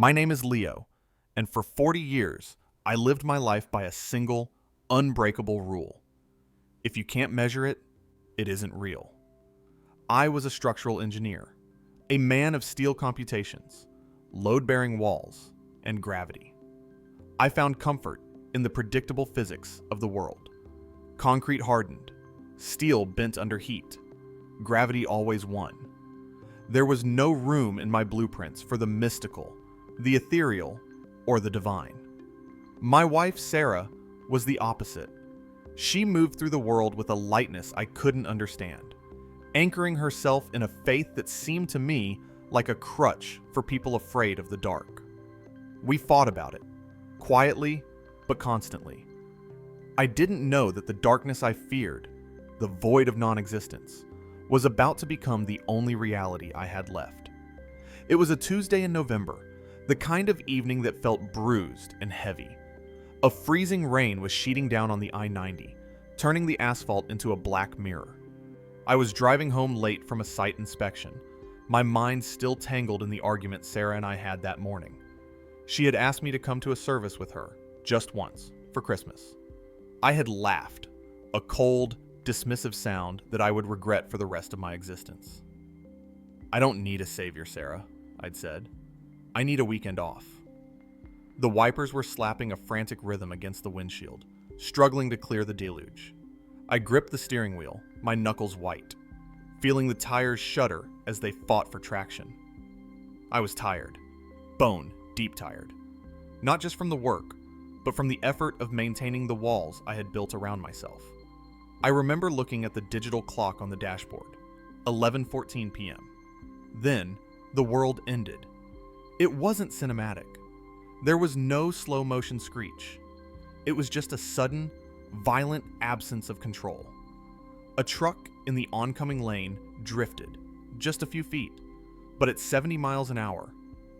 My name is Leo, and for 40 years, I lived my life by a single, unbreakable rule. If you can't measure it, it isn't real. I was a structural engineer, a man of steel computations, load-bearing walls, and gravity. I found comfort in the predictable physics of the world. Concrete hardened, steel bent under heat, gravity always won. There was no room in my blueprints for the mystical, the ethereal, or the divine. My wife, Sarah, was the opposite. She moved through the world with a lightness I couldn't understand, anchoring herself in a faith that seemed to me like a crutch for people afraid of the dark. We fought about it, quietly but constantly. I didn't know that the darkness I feared, the void of non-existence, was about to become the only reality I had left. It was a Tuesday in November, the kind of evening that felt bruised and heavy. A freezing rain was sheeting down on the I-90, turning the asphalt into a black mirror. I was driving home late from a site inspection, my mind still tangled in the argument Sarah and I had that morning. She had asked me to come to a service with her, just once, for Christmas. I had laughed, a cold, dismissive sound that I would regret for the rest of my existence. "I don't need a savior, Sarah," I'd said. "I need a weekend off." The wipers were slapping a frantic rhythm against the windshield, struggling to clear the deluge. I gripped the steering wheel, my knuckles white, feeling the tires shudder as they fought for traction. I was tired, bone deep tired, not just from the work, but from the effort of maintaining the walls I had built around myself. I remember looking at the digital clock on the dashboard, 11:14 p.m. Then, the world ended. It wasn't cinematic. There was no slow motion screech. It was just a sudden, violent absence of control. A truck in the oncoming lane drifted, just a few feet, but at 70 miles an hour,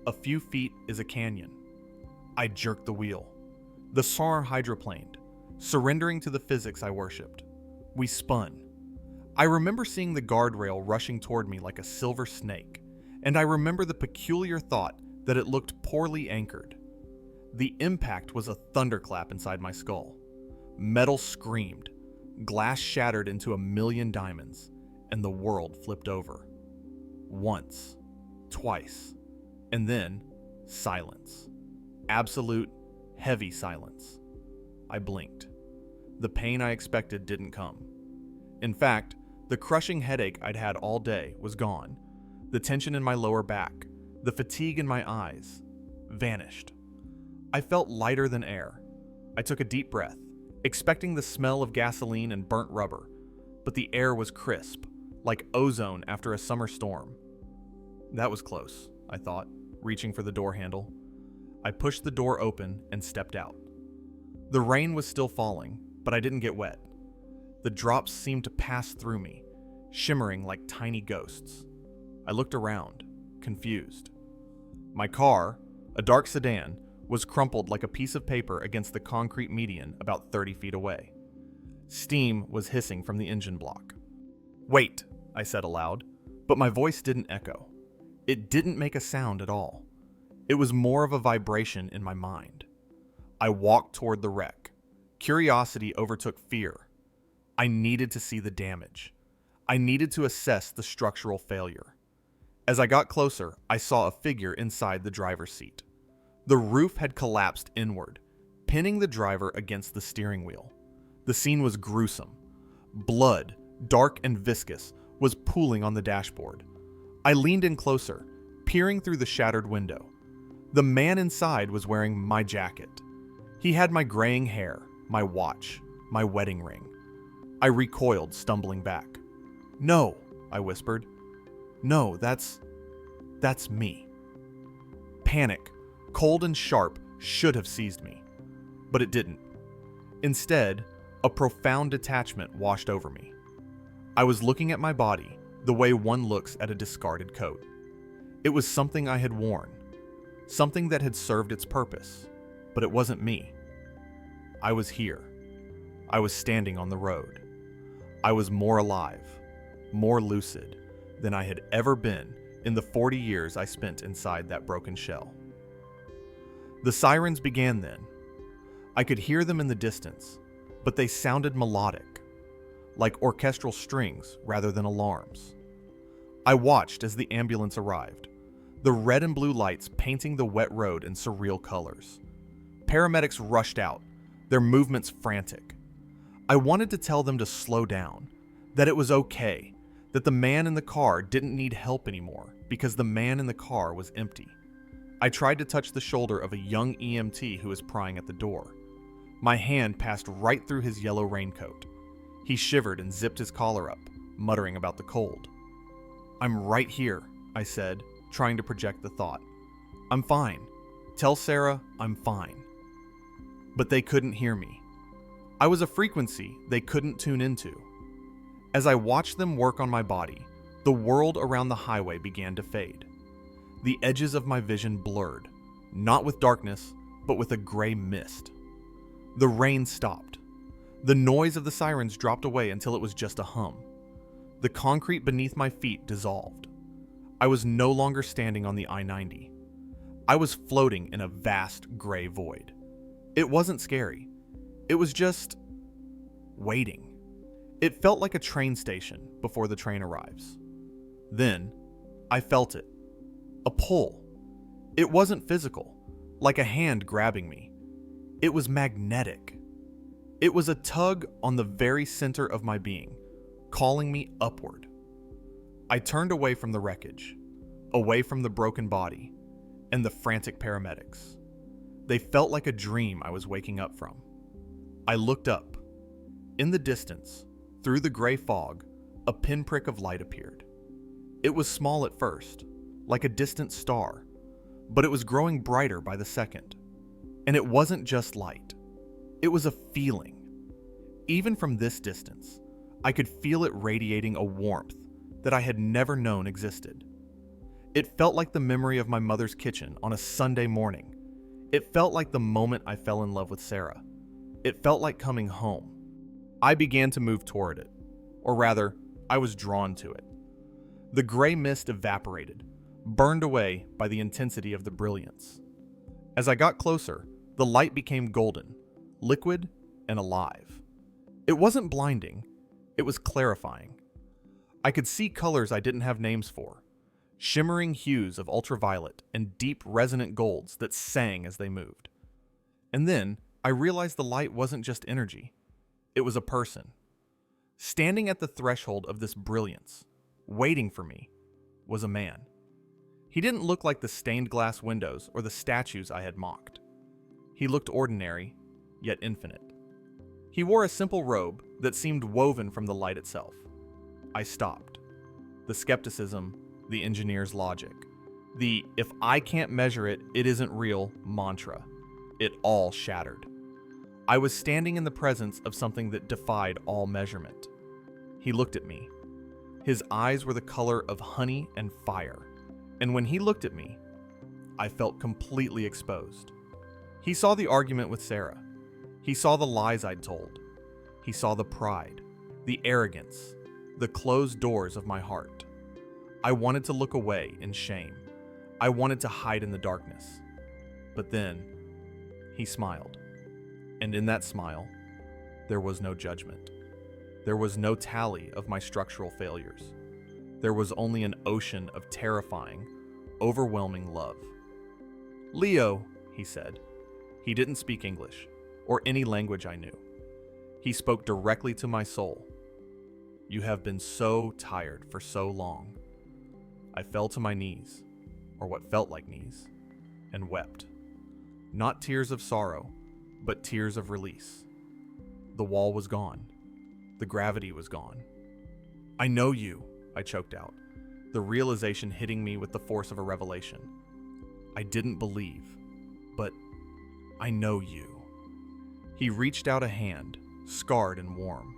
a few feet is a canyon. I jerked the wheel. The car hydroplaned, surrendering to the physics I worshipped. We spun. I remember seeing the guardrail rushing toward me like a silver snake, and I remember the peculiar thought that it looked poorly anchored. The impact was a thunderclap inside my skull. Metal screamed, glass shattered into a million diamonds, and the world flipped over. Once, twice, and then silence. Absolute, heavy silence. I blinked. The pain I expected didn't come. In fact, the crushing headache I'd had all day was gone. The tension in my lower back, the fatigue in my eyes, vanished. I felt lighter than air. I took a deep breath, expecting the smell of gasoline and burnt rubber, but the air was crisp, like ozone after a summer storm. That was close, I thought, reaching for the door handle. I pushed the door open and stepped out. The rain was still falling, but I didn't get wet. The drops seemed to pass through me, shimmering like tiny ghosts. I looked around, confused. My car, a dark sedan, was crumpled like a piece of paper against the concrete median about 30 feet away. Steam was hissing from the engine block. "Wait," I said aloud, but my voice didn't echo. It didn't make a sound at all. It was more of a vibration in my mind. I walked toward the wreck. Curiosity overtook fear. I needed to see the damage. I needed to assess the structural failure. As I got closer, I saw a figure inside the driver's seat. The roof had collapsed inward, pinning the driver against the steering wheel. The scene was gruesome. Blood, dark and viscous, was pooling on the dashboard. I leaned in closer, peering through the shattered window. The man inside was wearing my jacket. He had my graying hair, my watch, my wedding ring. I recoiled, stumbling back. "No," I whispered. "No, that's me." Panic, cold and sharp, should have seized me, but it didn't. Instead, a profound detachment washed over me. I was looking at my body the way one looks at a discarded coat. It was something I had worn, something that had served its purpose, but it wasn't me. I was here. I was standing on the road. I was more alive, more lucid than I had ever been in the 40 years I spent inside that broken shell. The sirens began then. I could hear them in the distance, but they sounded melodic, like orchestral strings rather than alarms. I watched as the ambulance arrived, the red and blue lights painting the wet road in surreal colors. Paramedics rushed out, their movements frantic. I wanted to tell them to slow down, that it was okay, that the man in the car didn't need help anymore because the man in the car was empty. I tried to touch the shoulder of a young EMT who was prying at the door. My hand passed right through his yellow raincoat. He shivered and zipped his collar up, muttering about the cold. "I'm right here," I said, trying to project the thought. "I'm fine. Tell Sarah I'm fine." But they couldn't hear me. I was a frequency they couldn't tune into. As I watched them work on my body, the world around the highway began to fade. The edges of my vision blurred, not with darkness, but with a gray mist. The rain stopped. The noise of the sirens dropped away until it was just a hum. The concrete beneath my feet dissolved. I was no longer standing on the I-90. I was floating in a vast gray void. It wasn't scary. It was just waiting. It felt like a train station before the train arrives. Then, I felt it. A pull. It wasn't physical, like a hand grabbing me. It was magnetic. It was a tug on the very center of my being, calling me upward. I turned away from the wreckage, away from the broken body, and the frantic paramedics. They felt like a dream I was waking up from. I looked up. In the distance, through the gray fog, a pinprick of light appeared. It was small at first, like a distant star, but it was growing brighter by the second. And it wasn't just light. It was a feeling. Even from this distance, I could feel it radiating a warmth that I had never known existed. It felt like the memory of my mother's kitchen on a Sunday morning. It felt like the moment I fell in love with Sarah. It felt like coming home. I began to move toward it, or rather, I was drawn to it. The gray mist evaporated, burned away by the intensity of the brilliance. As I got closer, the light became golden, liquid, and alive. It wasn't blinding, it was clarifying. I could see colors I didn't have names for, shimmering hues of ultraviolet and deep resonant golds that sang as they moved. And then I realized the light wasn't just energy, it was a person. Standing at the threshold of this brilliance, waiting for me, was a man. He didn't look like the stained glass windows or the statues I had mocked. He looked ordinary, yet infinite. He wore a simple robe that seemed woven from the light itself. I stopped. The skepticism, the engineer's logic, the "if I can't measure it, it isn't real" mantra, it all shattered. I was standing in the presence of something that defied all measurement. He looked at me. His eyes were the color of honey and fire, and when he looked at me, I felt completely exposed. He saw the argument with Sarah. He saw the lies I'd told. He saw the pride, the arrogance, the closed doors of my heart. I wanted to look away in shame. I wanted to hide in the darkness. But then, he smiled. And in that smile, there was no judgment. There was no tally of my structural failures. There was only an ocean of terrifying, overwhelming love. "Leo," he said. He didn't speak English, or any language I knew. He spoke directly to my soul. "You have been so tired for so long." I fell to my knees, or what felt like knees, and wept. Not tears of sorrow, but tears of release. The wall was gone. The gravity was gone. "I know you," I choked out, the realization hitting me with the force of a revelation. I didn't believe, but I know you. He reached out a hand, scarred and warm.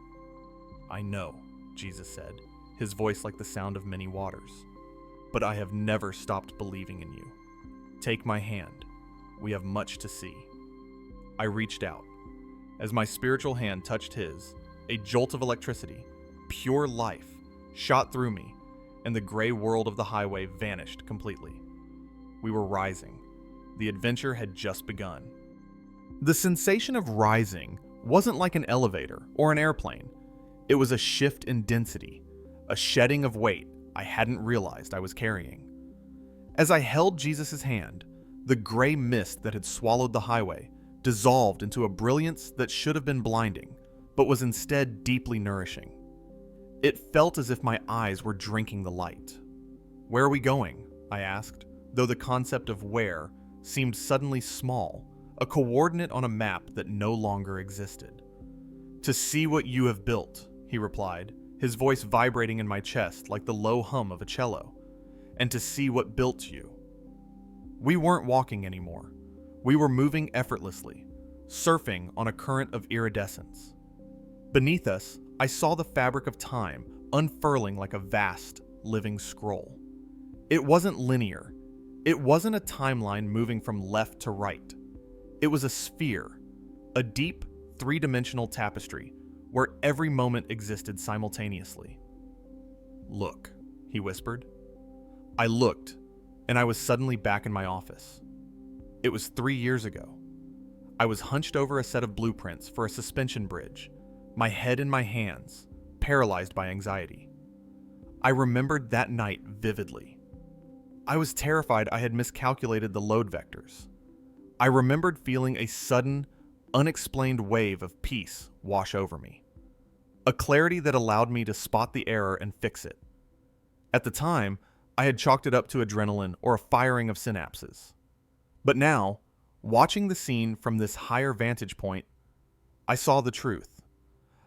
"I know," Jesus said, his voice like the sound of many waters. "But I have never stopped believing in you. Take my hand. We have much to see." I reached out. As my spiritual hand touched his, a jolt of electricity, pure life, shot through me, and the gray world of the highway vanished completely. We were rising. The adventure had just begun. The sensation of rising wasn't like an elevator or an airplane. It was a shift in density, a shedding of weight I hadn't realized I was carrying. As I held Jesus' hand, the gray mist that had swallowed the highway dissolved into a brilliance that should have been blinding, but was instead deeply nourishing. It felt as if my eyes were drinking the light. "Where are we going?" I asked, though the concept of where seemed suddenly small, a coordinate on a map that no longer existed. "To see what you have built," he replied, his voice vibrating in my chest like the low hum of a cello, "and to see what built you." We weren't walking anymore. We were moving effortlessly, surfing on a current of iridescence. Beneath us, I saw the fabric of time unfurling like a vast, living scroll. It wasn't linear. It wasn't a timeline moving from left to right. It was a sphere, a deep, three-dimensional tapestry where every moment existed simultaneously. "Look," he whispered. I looked, and I was suddenly back in my office. It was 3 years ago. I was hunched over a set of blueprints for a suspension bridge, my head in my hands, paralyzed by anxiety. I remembered that night vividly. I was terrified I had miscalculated the load vectors. I remembered feeling a sudden, unexplained wave of peace wash over me. A clarity that allowed me to spot the error and fix it. At the time, I had chalked it up to adrenaline or a firing of synapses. But now, watching the scene from this higher vantage point, I saw the truth.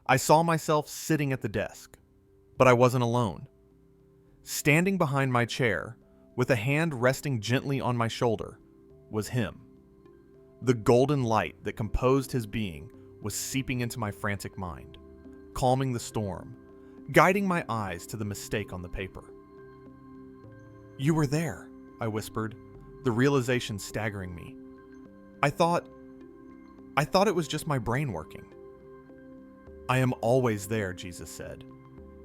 I saw myself sitting at the desk, but I wasn't alone. Standing behind my chair, with a hand resting gently on my shoulder, was him. The golden light that composed his being was seeping into my frantic mind, calming the storm, guiding my eyes to the mistake on the paper. "You were there," I whispered, the realization staggering me. I thought it was just my brain working." "I am always there," Jesus said,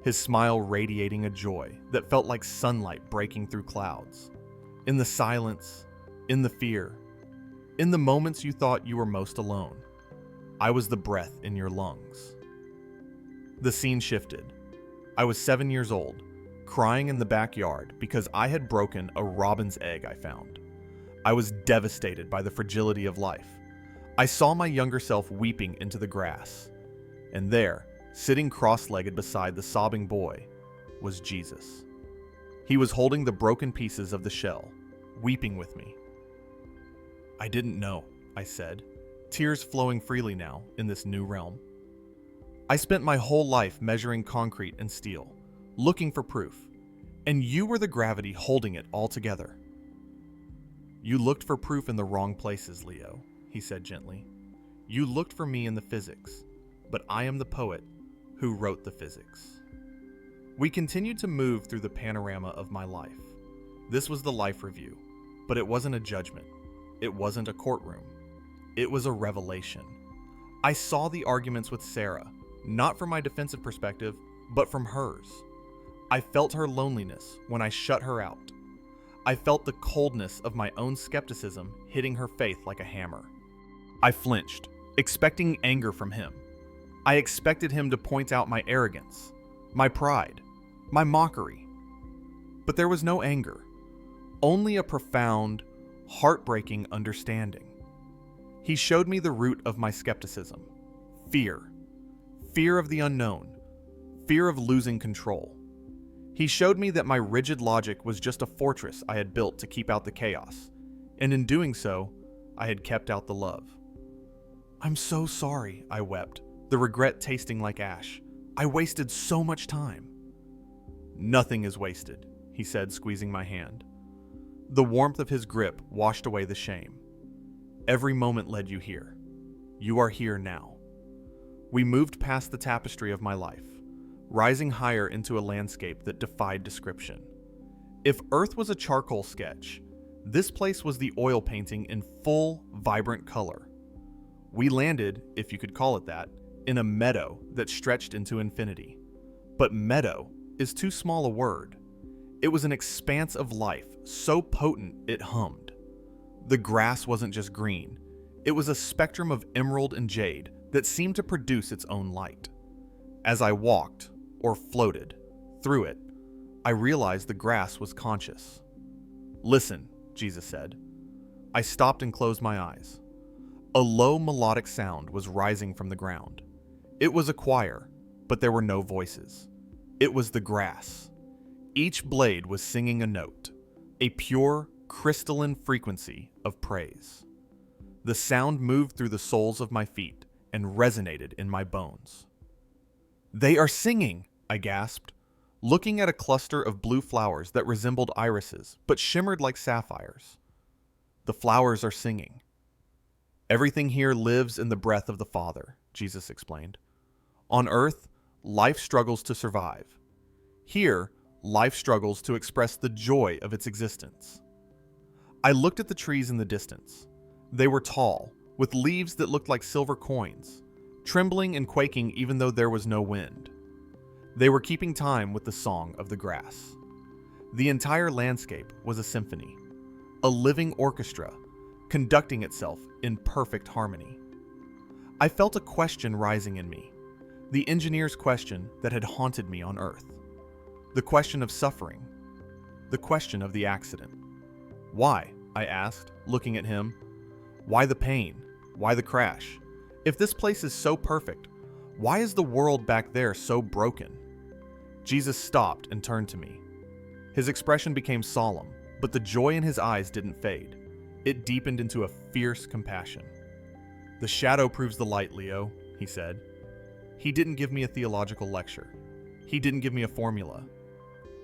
his smile radiating a joy that felt like sunlight breaking through clouds. "In the silence, in the fear, in the moments you thought you were most alone, I was the breath in your lungs." The scene shifted. I was 7 years old, crying in the backyard because I had broken a robin's egg I found. I was devastated by the fragility of life. I saw my younger self weeping into the grass. And there, sitting cross-legged beside the sobbing boy, was Jesus. He was holding the broken pieces of the shell, weeping with me. "I didn't know," I said, tears flowing freely now in this new realm. "I spent my whole life measuring concrete and steel, looking for proof, and you were the gravity holding it all together." "You looked for proof in the wrong places, Leo," he said gently. "You looked for me in the physics, but I am the poet who wrote the physics." We continued to move through the panorama of my life. This was the life review, but it wasn't a judgment. It wasn't a courtroom. It was a revelation. I saw the arguments with Sarah, not from my defensive perspective, but from hers. I felt her loneliness when I shut her out. I felt the coldness of my own skepticism hitting her faith like a hammer. I flinched, expecting anger from him. I expected him to point out my arrogance, my pride, my mockery. But there was no anger, only a profound, heartbreaking understanding. He showed me the root of my skepticism: fear. Fear of the unknown, fear of losing control. He showed me that my rigid logic was just a fortress I had built to keep out the chaos, and in doing so, I had kept out the love. "I'm so sorry," I wept, the regret tasting like ash. "I wasted so much time." "Nothing is wasted," he said, squeezing my hand. The warmth of his grip washed away the shame. "Every moment led you here. You are here now." We moved past the tapestry of my life, rising higher into a landscape that defied description. If Earth was a charcoal sketch, this place was the oil painting in full, vibrant color. We landed, if you could call it that, in a meadow that stretched into infinity. But meadow is too small a word. It was an expanse of life, so potent it hummed. The grass wasn't just green. It was a spectrum of emerald and jade that seemed to produce its own light. As I walked, or floated, through it, I realized the grass was conscious. "Listen," Jesus said. I stopped and closed my eyes. A low melodic sound was rising from the ground. It was a choir, but there were no voices. It was the grass. Each blade was singing a note, a pure, crystalline frequency of praise. The sound moved through the soles of my feet and resonated in my bones. "They are singing!" I gasped, looking at a cluster of blue flowers that resembled irises but shimmered like sapphires. "The flowers are singing." "Everything here lives in the breath of the Father," Jesus explained. "On earth, life struggles to survive. Here, life struggles to express the joy of its existence." I looked at the trees in the distance. They were tall, with leaves that looked like silver coins, trembling and quaking even though there was no wind. They were keeping time with the song of the grass. The entire landscape was a symphony, a living orchestra, conducting itself in perfect harmony. I felt a question rising in me, the engineer's question that had haunted me on Earth. The question of suffering, the question of the accident. "Why?" I asked, looking at him. "Why the pain? Why the crash? If this place is so perfect, why is the world back there so broken?" Jesus stopped and turned to me. His expression became solemn, but the joy in his eyes didn't fade. It deepened into a fierce compassion. "The shadow proves the light, Leo," he said. He didn't give me a theological lecture. He didn't give me a formula.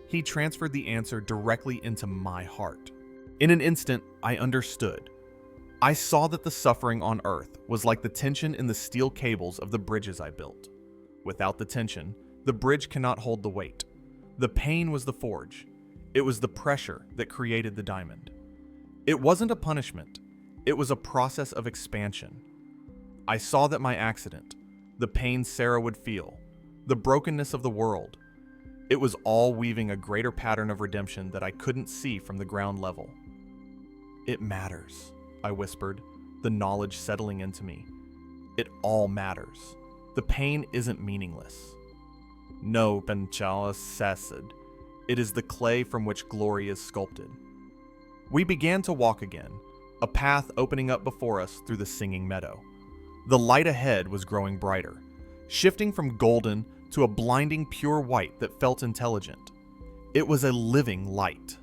He transferred the answer directly into my heart. In an instant, I understood. I saw that the suffering on Earth was like the tension in the steel cables of the bridges I built. Without the tension, the bridge cannot hold the weight. The pain was the forge. It was the pressure that created the diamond. It wasn't a punishment. It was a process of expansion. I saw that my accident, the pain Sarah would feel, the brokenness of the world, it was all weaving a greater pattern of redemption that I couldn't see from the ground level. "It matters," I whispered, the knowledge settling into me. "It all matters. The pain isn't meaningless." "No, Benchalas Sassid. It is the clay from which glory is sculpted." We began to walk again, a path opening up before us through the singing meadow. The light ahead was growing brighter, shifting from golden to a blinding pure white that felt intelligent. It was a living light.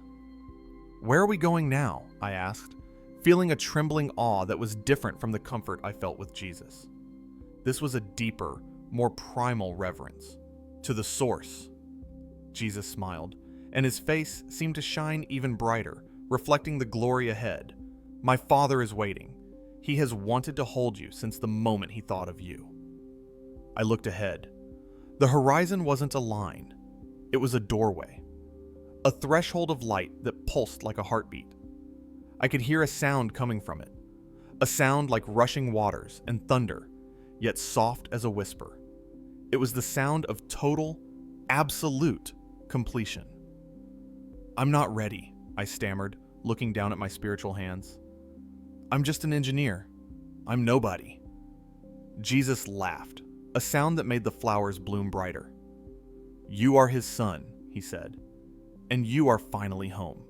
"Where are we going now?" I asked, feeling a trembling awe that was different from the comfort I felt with Jesus. This was a deeper, more primal reverence. "To the source." Jesus smiled, and his face seemed to shine even brighter, reflecting the glory ahead. "My Father is waiting. He has wanted to hold you since the moment he thought of you." I looked ahead. The horizon wasn't a line. It was a doorway. A threshold of light that pulsed like a heartbeat. I could hear a sound coming from it. A sound like rushing waters and thunder, yet soft as a whisper. It was the sound of total, absolute completion. "I'm not ready," I stammered, looking down at my spiritual hands. "I'm just an engineer. I'm nobody." Jesus laughed, a sound that made the flowers bloom brighter. "You are his son," he said, "and you are finally home."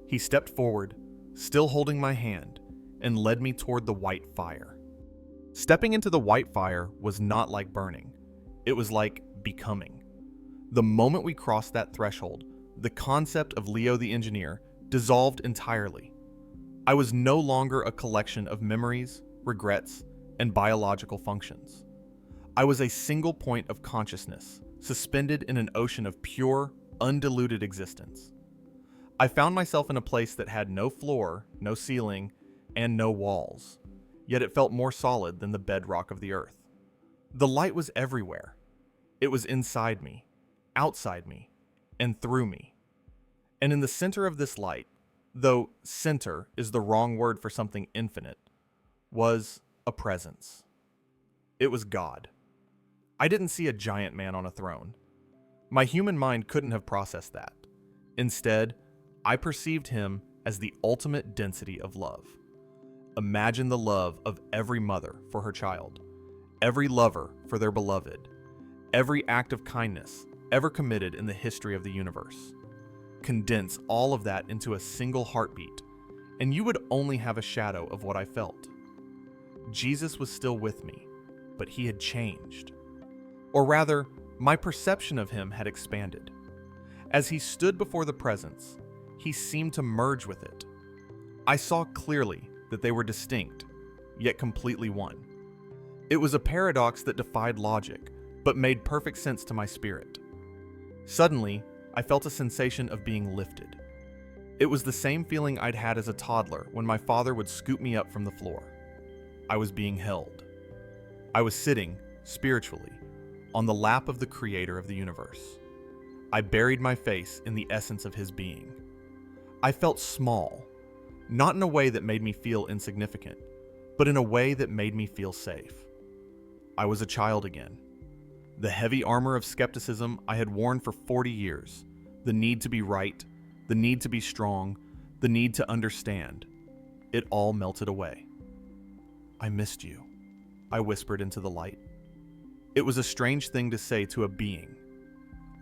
He stepped forward, still holding my hand, and led me toward the white fire. Stepping into the white fire was not like burning. It was like becoming. The moment we crossed that threshold, the concept of Leo the engineer dissolved entirely. I was no longer a collection of memories, regrets, and biological functions. I was a single point of consciousness, suspended in an ocean of pure, undiluted existence. I found myself in a place that had no floor, no ceiling, and no walls, yet it felt more solid than the bedrock of the earth. The light was everywhere. It was inside me, outside me, and through me. And in the center of this light, though center is the wrong word for something infinite, was a presence. It was God. I didn't see a giant man on a throne. My human mind couldn't have processed that. Instead, I perceived him as the ultimate density of love. Imagine the love of every mother for her child, every lover for their beloved, every act of kindness ever committed in the history of the universe. Condense all of that into a single heartbeat, and you would only have a shadow of what I felt. Jesus was still with me, but he had changed. Or rather, my perception of him had expanded. As he stood before the presence, he seemed to merge with it. I saw clearly that they were distinct, yet completely one. It was a paradox that defied logic, but made perfect sense to my spirit. Suddenly, I felt a sensation of being lifted. It was the same feeling I'd had as a toddler when my father would scoop me up from the floor. I was being held. I was sitting, spiritually, on the lap of the creator of the universe. I buried my face in the essence of his being. I felt small, not in a way that made me feel insignificant, but in a way that made me feel safe. I was a child again. The heavy armor of skepticism I had worn for 40 years, the need to be right, the need to be strong, the need to understand, it all melted away. I missed you, I whispered into the light. It was a strange thing to say to a being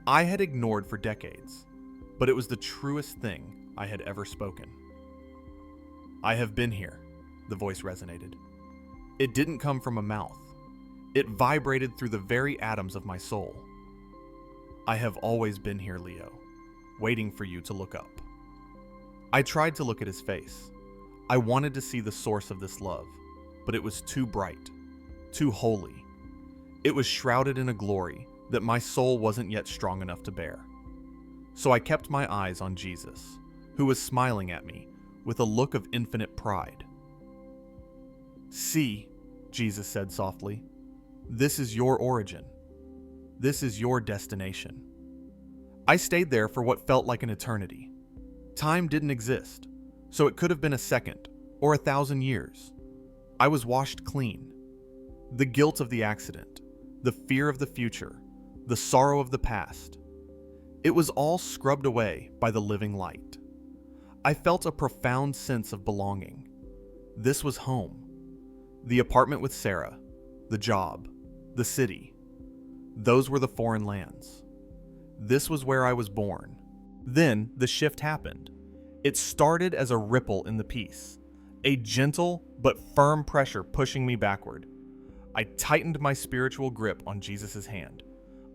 I had ignored for decades, but it was the truest thing I had ever spoken. I have been here, the voice resonated. It didn't come from a mouth. It vibrated through the very atoms of my soul. I have always been here, Leo, waiting for you to look up. I tried to look at his face. I wanted to see the source of this love, but it was too bright, too holy. It was shrouded in a glory that my soul wasn't yet strong enough to bear. So I kept my eyes on Jesus, who was smiling at me with a look of infinite pride. See, Jesus said softly, this is your origin. This is your destination. I stayed there for what felt like an eternity. Time didn't exist, so it could have been a second or 1,000 years. I was washed clean. The guilt of the accident, the fear of the future, the sorrow of the past. It was all scrubbed away by the living light. I felt a profound sense of belonging. This was home. The apartment with Sarah, the job, the city. Those were the foreign lands. This was where I was born. Then the shift happened. It started as a ripple in the peace, a gentle but firm pressure pushing me backward. I tightened my spiritual grip on Jesus' hand.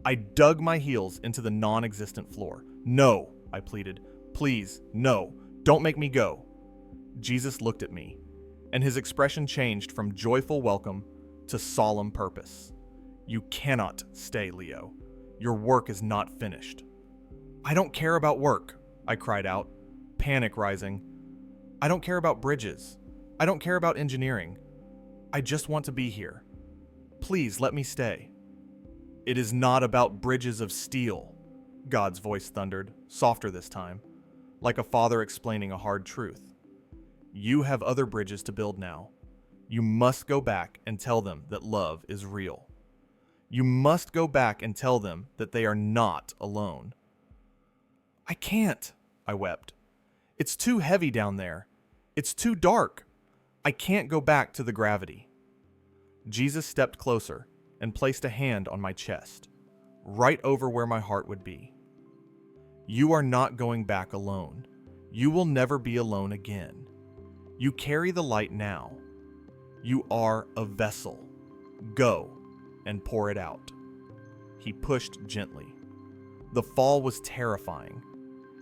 I dug my heels into the non-existent floor. No, I pleaded. Please, no, don't make me go. Jesus looked at me, and his expression changed from joyful welcome to solemn purpose. You cannot stay, Leo. Your work is not finished. I don't care about work, I cried out, panic rising. I don't care about bridges. I don't care about engineering. I just want to be here. Please let me stay. It is not about bridges of steel, God's voice thundered, softer this time, like a father explaining a hard truth. You have other bridges to build now. You must go back and tell them that love is real. You must go back and tell them that they are not alone. I can't, I wept. It's too heavy down there. It's too dark. I can't go back to the gravity. Jesus stepped closer and placed a hand on my chest, right over where my heart would be. You are not going back alone. You will never be alone again. You carry the light now. You are a vessel. Go and pour it out. He pushed gently. The fall was terrifying.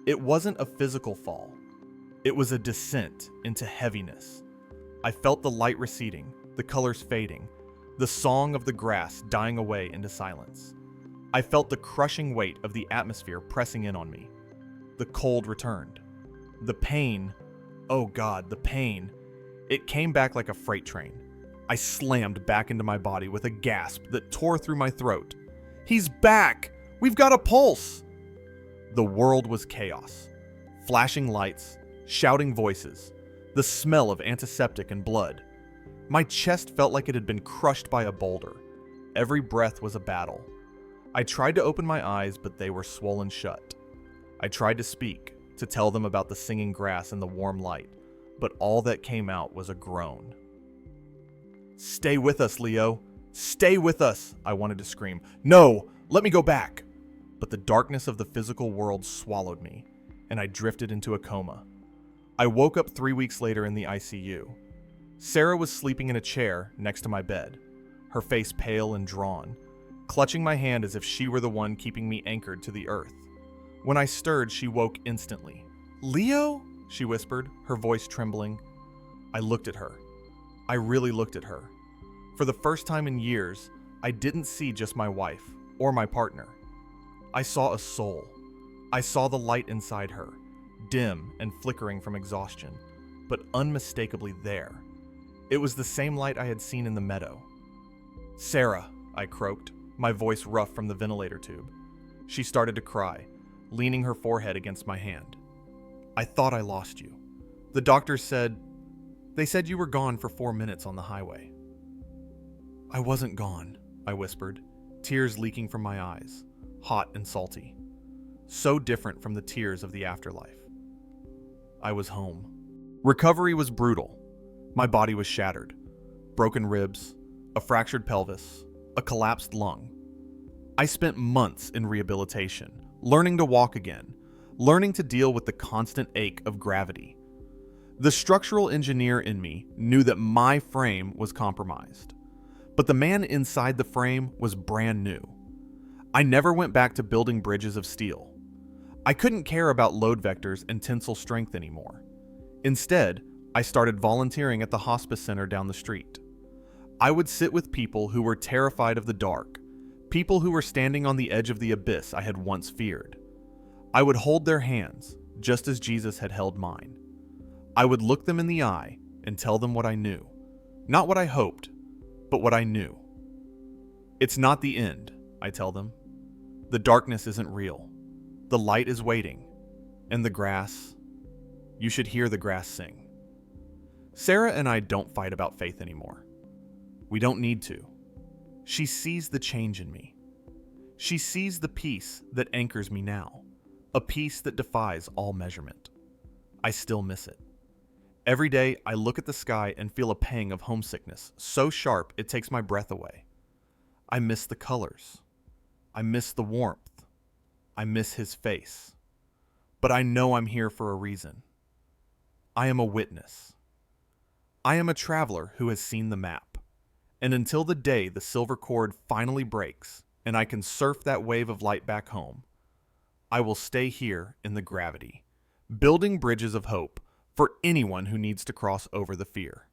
It wasn't a physical fall. It was a descent into heaviness. I felt the light receding, the colors fading, the song of the grass dying away into silence. I felt the crushing weight of the atmosphere pressing in on me. The cold returned. The pain, oh God, the pain. It came back like a freight train. I slammed back into my body with a gasp that tore through my throat. He's back! We've got a pulse! The world was chaos. Flashing lights, shouting voices, the smell of antiseptic and blood. My chest felt like it had been crushed by a boulder. Every breath was a battle. I tried to open my eyes, but they were swollen shut. I tried to speak, to tell them about the singing grass and the warm light, but all that came out was a groan. "Stay with us, Leo! Stay with us!" I wanted to scream. "No! Let me go back!" But the darkness of the physical world swallowed me, and I drifted into a coma. I woke up 3 weeks later in the ICU. Sarah was sleeping in a chair next to my bed, her face pale and drawn, clutching my hand as if she were the one keeping me anchored to the earth. When I stirred, she woke instantly. "Leo?" she whispered, her voice trembling. I looked at her. I really looked at her. For the first time in years, I didn't see just my wife or my partner. I saw a soul. I saw the light inside her, dim and flickering from exhaustion, but unmistakably there. It was the same light I had seen in the meadow. "Sarah," I croaked, my voice rough from the ventilator tube. She started to cry, leaning her forehead against my hand. "I thought I lost you. The doctors said... They said you were gone for 4 minutes on the highway." "I wasn't gone," I whispered, tears leaking from my eyes, hot and salty. So different from the tears of the afterlife. I was home. Recovery was brutal. My body was shattered. Broken ribs, a fractured pelvis, a collapsed lung. I spent months in rehabilitation, learning to walk again, learning to deal with the constant ache of gravity. The structural engineer in me knew that my frame was compromised, but the man inside the frame was brand new. I never went back to building bridges of steel. I couldn't care about load vectors and tensile strength anymore. Instead, I started volunteering at the hospice center down the street. I would sit with people who were terrified of the dark, people who were standing on the edge of the abyss I had once feared. I would hold their hands, just as Jesus had held mine. I would look them in the eye and tell them what I knew. Not what I hoped, but what I knew. "It's not the end," I tell them. "The darkness isn't real. The light is waiting. And the grass, you should hear the grass sing." Sarah and I don't fight about faith anymore. We don't need to. She sees the change in me. She sees the peace that anchors me now, a peace that defies all measurement. I still miss it. Every day, I look at the sky and feel a pang of homesickness, so sharp it takes my breath away. I miss the colors. I miss the warmth. I miss his face. But I know I'm here for a reason. I am a witness. I am a traveler who has seen the map. And until the day the silver cord finally breaks and I can surf that wave of light back home, I will stay here in the gravity, building bridges of hope for anyone who needs to cross over the fear.